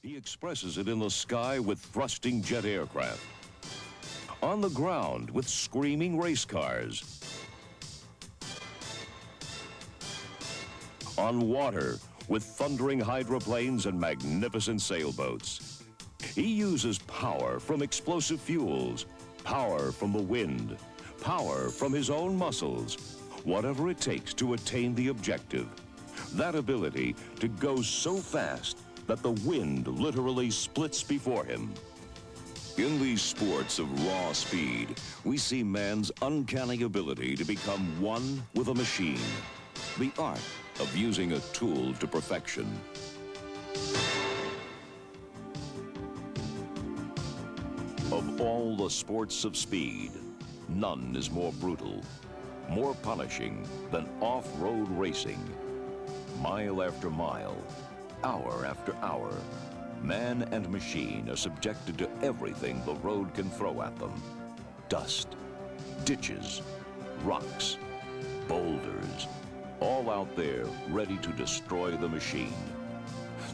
He expresses it in the sky with thrusting jet aircraft, on the ground with screaming race cars, on water with thundering hydroplanes and magnificent sailboats. He uses power from explosive fuels, power from the wind, power from his own muscles, whatever it takes to attain the objective. That ability to go so fast that the wind literally splits before him. In these sports of raw speed, we see man's uncanny ability to become one with a machine. The art of using a tool to perfection. Of all the sports of speed, none is more brutal, more punishing than off-road racing. Mile after mile, hour after hour, man and machine are subjected to everything the road can throw at them. Dust, ditches, rocks, boulders, all out there ready to destroy the machine.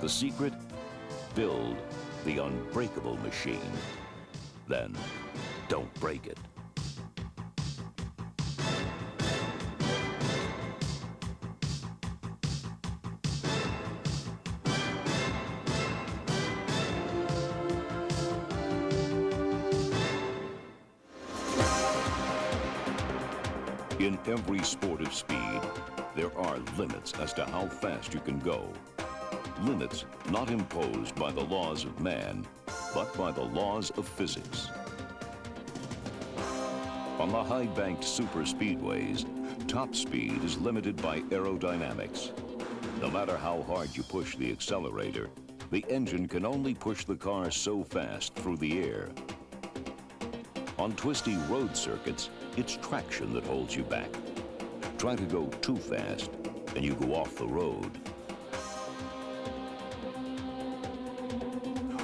The secret? Build the unbreakable machine. Then, don't break it. In every sport of speed, there are limits as to how fast you can go. Limits not imposed by the laws of man, but by the laws of physics. On the high-banked super speedways, top speed is limited by aerodynamics. No matter how hard you push the accelerator, the engine can only push the car so fast through the air. On twisty road circuits, it's traction that holds you back. Try to go too fast, and you go off the road.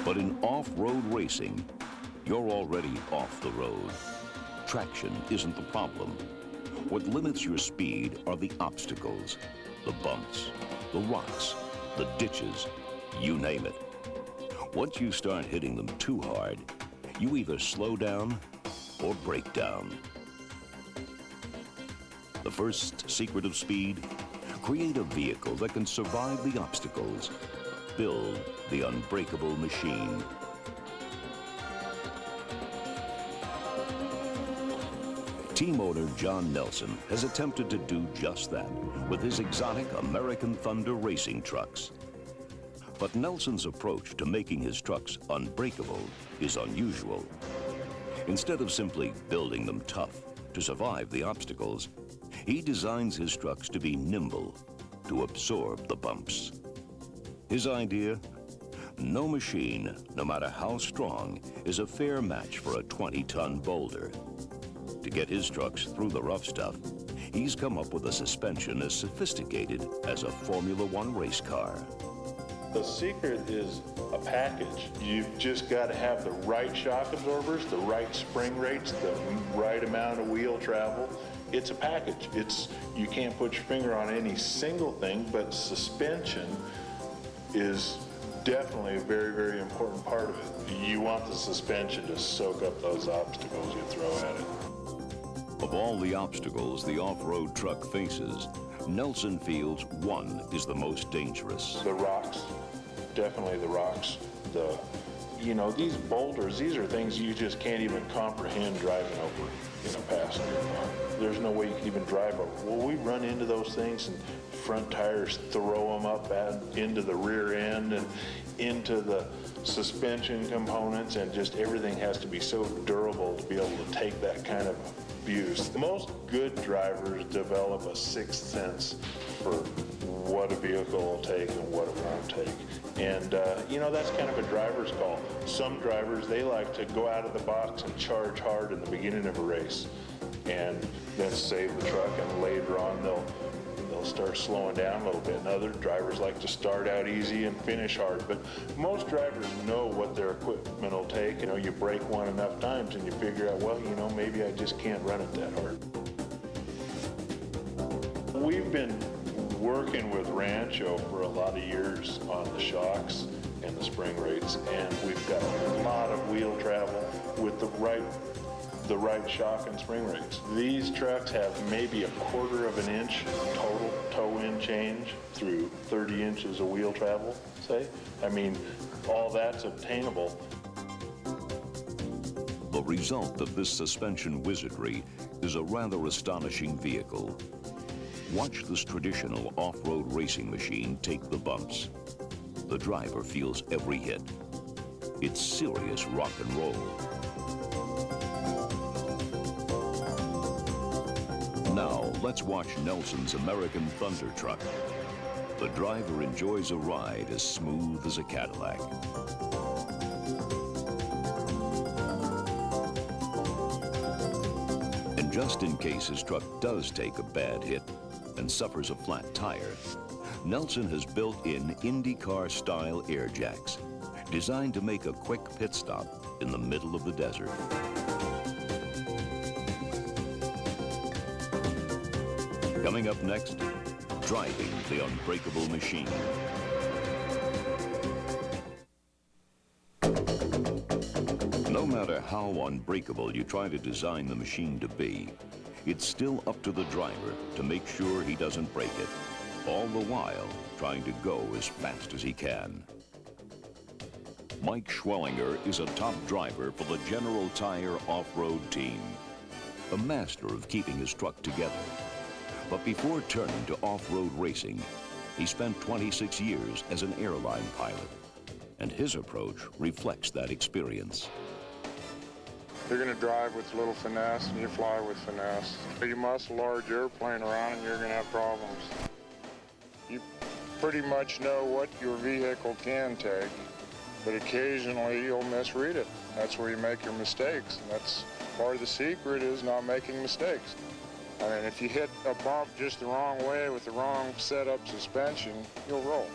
But in off-road racing, you're already off the road. Traction isn't the problem. What limits your speed are the obstacles, the bumps, the rocks, the ditches, you name it. Once you start hitting them too hard, you either slow down or break down. The first secret of speed: create a vehicle that can survive the obstacles. Build the unbreakable machine. Team owner Jon Nelson has attempted to do just that with his exotic American Thunder racing trucks. But Nelson's approach to making his trucks unbreakable is unusual. Instead of simply building them tough to survive the obstacles, he designs his trucks to be nimble, to absorb the bumps. His idea? No machine, no matter how strong, is a fair match for a 20-ton boulder. To get his trucks through the rough stuff, he's come up with a suspension as sophisticated as a Formula One race car. The secret is a package. You've just got to have the right shock absorbers, the right spring rates, the right amount of wheel travel. It's a package. You can't put your finger on any single thing, but suspension is definitely a very, very important part of it. You want the suspension to soak up those obstacles you throw at it. Of all the obstacles the off-road truck faces, Nelson feels one is the most dangerous. The rocks, definitely the rocks. These boulders, these are things you just can't even comprehend driving over in a passenger car. There's no way you can even drive over. Well, we run into those things and front tires throw them up into the rear end and into the suspension components, and just everything has to be so durable to be able to take that kind of abuse. Most good drivers develop a sixth sense for what a vehicle will take and what it won't take. And, that's kind of a driver's call. Some drivers, they like to go out of the box and charge hard in the beginning of a race and then save the truck, and later on they'll start slowing down a little bit. And other drivers like to start out easy and finish hard. But most drivers know what their equipment will take. You break one enough times and you figure out, well, maybe I just can't run it that hard. We've been working with Rancho for a lot of years on the shocks, and the spring rates, and we've got a lot of wheel travel with the right shock and spring rates. These trucks have maybe 1/4 of an inch total toe-in change through 30 inches of wheel travel, say. I mean, all that's obtainable. The result of this suspension wizardry is a rather astonishing vehicle. Watch this traditional off-road racing machine take the bumps. The driver feels every hit. It's serious rock and roll. Now, let's watch Nelson's American Thunder truck. The driver enjoys a ride as smooth as a Cadillac. And just in case his truck does take a bad hit and suffers a flat tire, Nelson has built in IndyCar-style air jacks, designed to make a quick pit stop in the middle of the desert. Coming up next, driving the unbreakable machine. No matter how unbreakable you try to design the machine to be, it's still up to the driver to make sure he doesn't break it, all the while trying to go as fast as he can. Mike Schwellinger is a top driver for the General Tire off-road team, a master of keeping his truck together. But before turning to off-road racing, he spent 26 years as an airline pilot, and his approach reflects that experience. You're going to drive with little finesse and you fly with finesse. You muscle large airplane around and you're going to have problems. You pretty much know what your vehicle can take, but occasionally you'll misread it. That's where you make your mistakes, and that's part of the secret, is not making mistakes. I mean, if you hit a bump just the wrong way with the wrong setup suspension, you'll roll.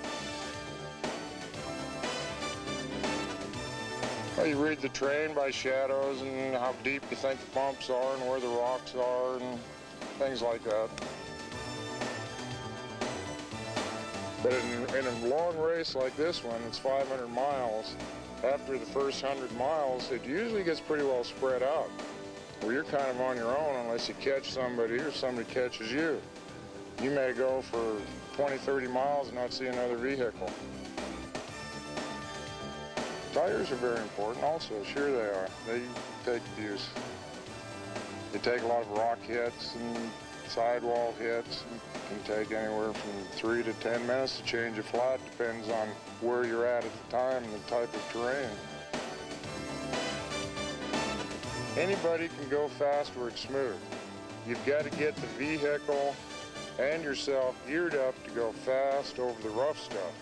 Well, you read the terrain by shadows and how deep you think the bumps are and where the rocks are and things like that. But in a long race like this one, it's 500 miles. After the first 100 miles, it usually gets pretty well spread out, where you're kind of on your own unless you catch somebody or somebody catches you. You may go for 20, 30 miles and not see another vehicle. Tires are very important also, sure they are. They take use. You take a lot of rock hits and sidewall hits. It can take anywhere from 3 to 10 minutes to change a flat, depends on where you're at the time and the type of terrain. Anybody can go fast where it's smooth. You've got to get the vehicle and yourself geared up to go fast over the rough stuff.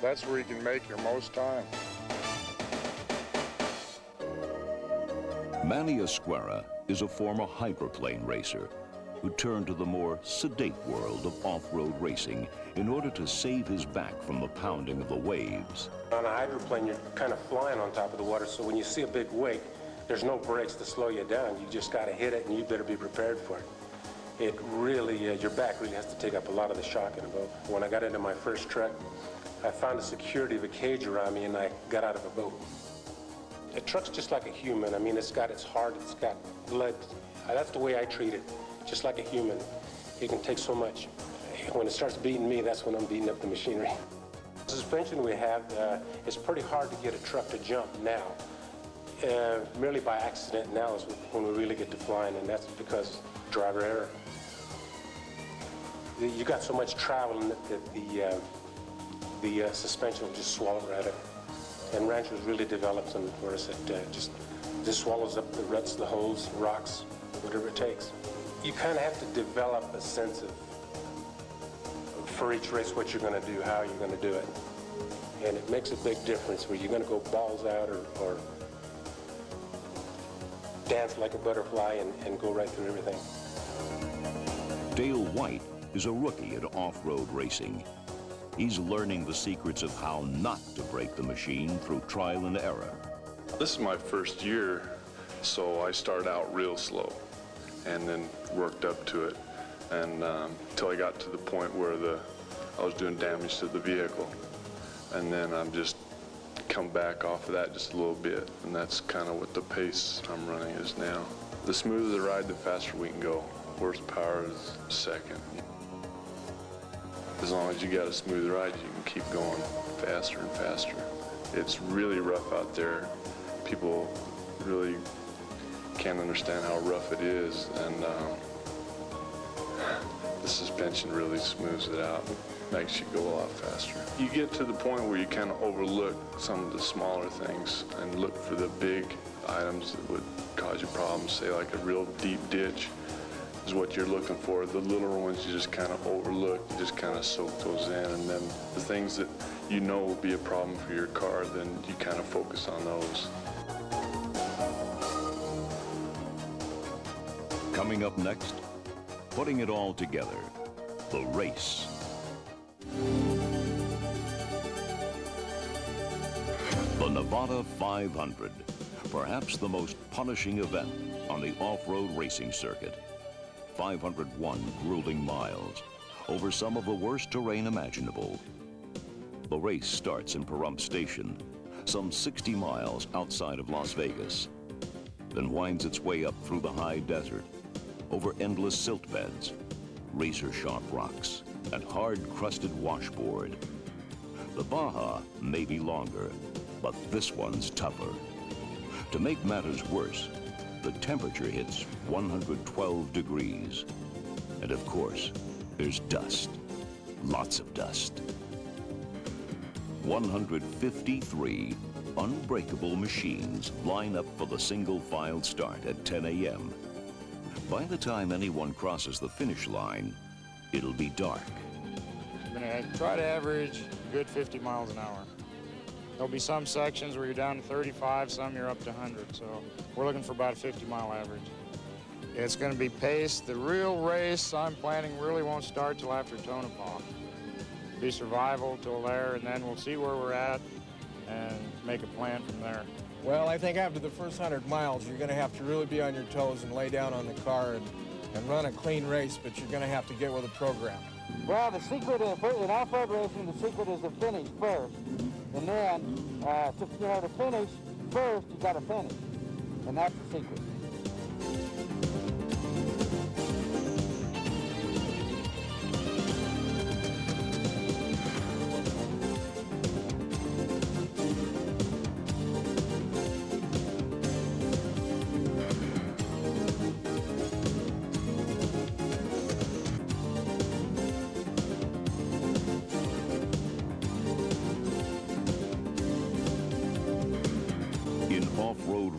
That's where you can make your most time. Manny Esquerra is a former hydroplane racer who turned to the more sedate world of off-road racing in order to save his back from the pounding of the waves. On a hydroplane, you're kind of flying on top of the water, so when you see a big wake, there's no brakes to slow you down. You just got to hit it, and you better be prepared for it. It really, your back really has to take up a lot of the shock in a boat. When I got into my first truck, I found the security of a cage around me, and I got out of a boat. A truck's just like a human. I mean, it's got its heart, it's got blood. That's the way I treat it. Just like a human. It can take so much. When it starts beating me, that's when I'm beating up the machinery. The suspension we have, it's pretty hard to get a truck to jump now. Merely by accident now is when we really get to flying, and that's because driver error. You got so much travel in it that the suspension will just swallow right up. And ranchers really develop some for us that just swallows up the ruts, the holes, rocks, whatever it takes. You kind of have to develop a sense of, for each race, what you're going to do, how you're going to do it. And it makes a big difference where you're going to go balls out or dance like a butterfly and go right through everything. Dale White is a rookie at off-road racing. He's learning the secrets of how not to break the machine through trial and error. This is my first year, so I started out real slow and then worked up to it, and until I got to the point where I was doing damage to the vehicle. And then I'm just come back off of that just a little bit, and that's kind of what the pace I'm running is now. The smoother the ride, the faster we can go. Horsepower is second. As long as you got a smooth ride, you can keep going faster and faster. It's really rough out there. People really can't understand how rough it is, and the suspension really smooths it out, makes you go a lot faster. You get to the point where you kind of overlook some of the smaller things and look for the big items that would cause you problems, say like a real deep ditch is what you're looking for. The littler ones you just kind of overlook, you just kind of soak those in, and then the things that you know will be a problem for your car, then you kind of focus on those. Coming up next, putting it all together, the race. The Nevada 500, perhaps the most punishing event on the off-road racing circuit. 501 grueling miles over some of the worst terrain imaginable. The race starts in Pahrump Station, some 60 miles outside of Las Vegas, then winds its way up through the high desert, over endless silt beds, razor-sharp rocks, and hard-crusted washboard. The Baja may be longer, but this one's tougher. To make matters worse, the temperature hits 112 degrees. And of course, there's dust, lots of dust. 153 unbreakable machines line up for the single-file start at 10 a.m. By the time anyone crosses the finish line, it'll be dark. I'm going to try to average a good 50 miles an hour. There'll be some sections where you're down to 35, some you're up to 100, so we're looking for about a 50-mile average. It's going to be paced. The real race I'm planning really won't start till after Tonopah. It'll be survival till there, and then we'll see where we're at and make a plan from there. Well, I think after the first 100 miles, you're going to have to really be on your toes and lay down on the car and run a clean race, but you're going to have to get with a program. Well, the secret in off-road racing, the secret is to finish first. And then, to finish first, you got to finish. And that's the secret.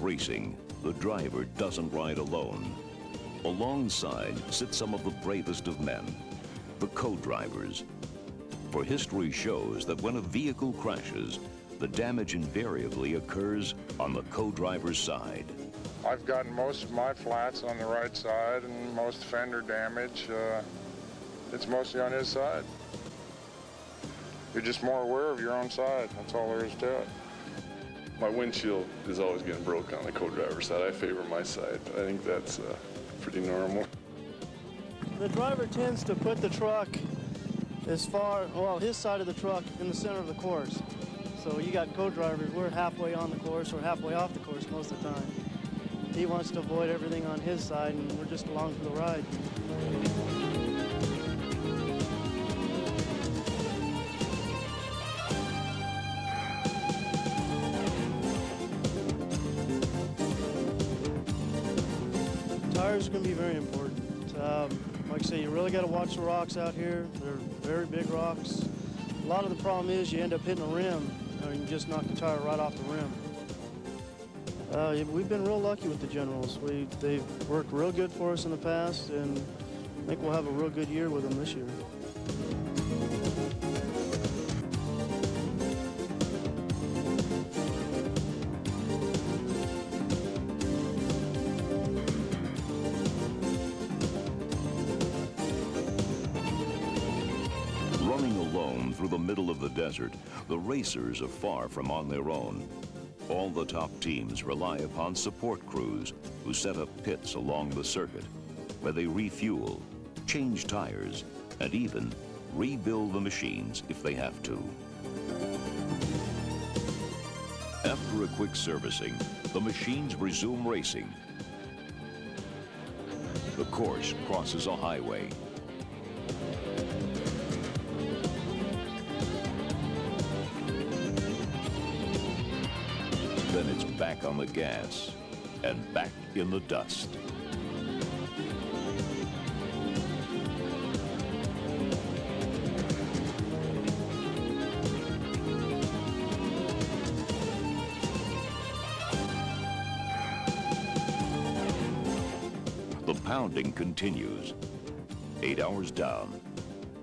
Racing, the driver doesn't ride alone. Alongside sit some of the bravest of men, the co-drivers. For history shows that when a vehicle crashes, the damage invariably occurs on the co-driver's side. I've gotten most of my flats on the right side, and most fender damage, it's mostly on his side. You're just more aware of your own side. That's all there is to it. My windshield is always getting broke on the co-driver's side. I favor my side. I think that's pretty normal. The driver tends to put the truck as far, well, his side of the truck in the center of the course. So you got co-drivers, we're halfway on the course or halfway off the course most of the time. He wants to avoid everything on his side, and we're just along for the ride. Tires are going to be very important. Like I say, you really got to watch the rocks out here. They're very big rocks. A lot of the problem is you end up hitting a rim, or you just knock the tire right off the rim. We've been real lucky with the Generals. They've worked real good for us in the past, and I think we'll have a real good year with them this year. Through the middle of the desert, the racers are far from on their own. All the top teams rely upon support crews who set up pits along the circuit, where they refuel, change tires, and even rebuild the machines if they have to. After a quick servicing, the machines resume racing. The course crosses a highway. Then it's back on the gas and back in the dust. The pounding continues. 8 hours down,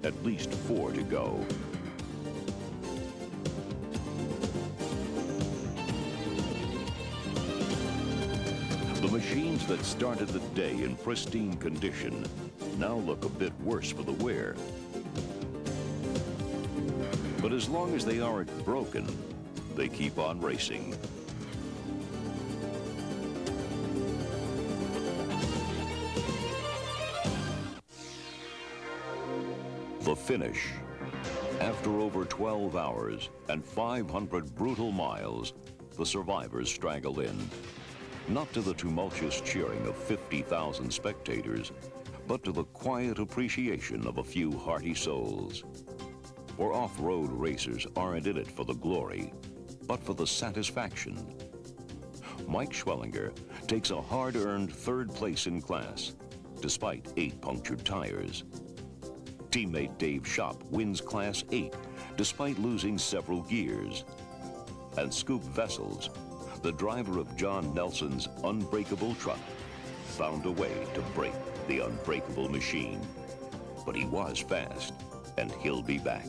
at least 4 to go. The machines that started the day in pristine condition now look a bit worse for the wear. But as long as they aren't broken, they keep on racing. The finish. After over 12 hours and 500 brutal miles, the survivors straggle in. Not to the tumultuous cheering of 50,000 spectators, but to the quiet appreciation of a few hearty souls. For off-road racers aren't in it for the glory, but for the satisfaction. Mike Schwellinger takes a hard-earned 3rd place in class, despite 8 punctured tires. Teammate Dave Shoppe wins Class 8, despite losing several gears. And Scoop Vessels, the driver of Jon Nelson's unbreakable truck, found a way to break the unbreakable machine. But he was fast, and he'll be back.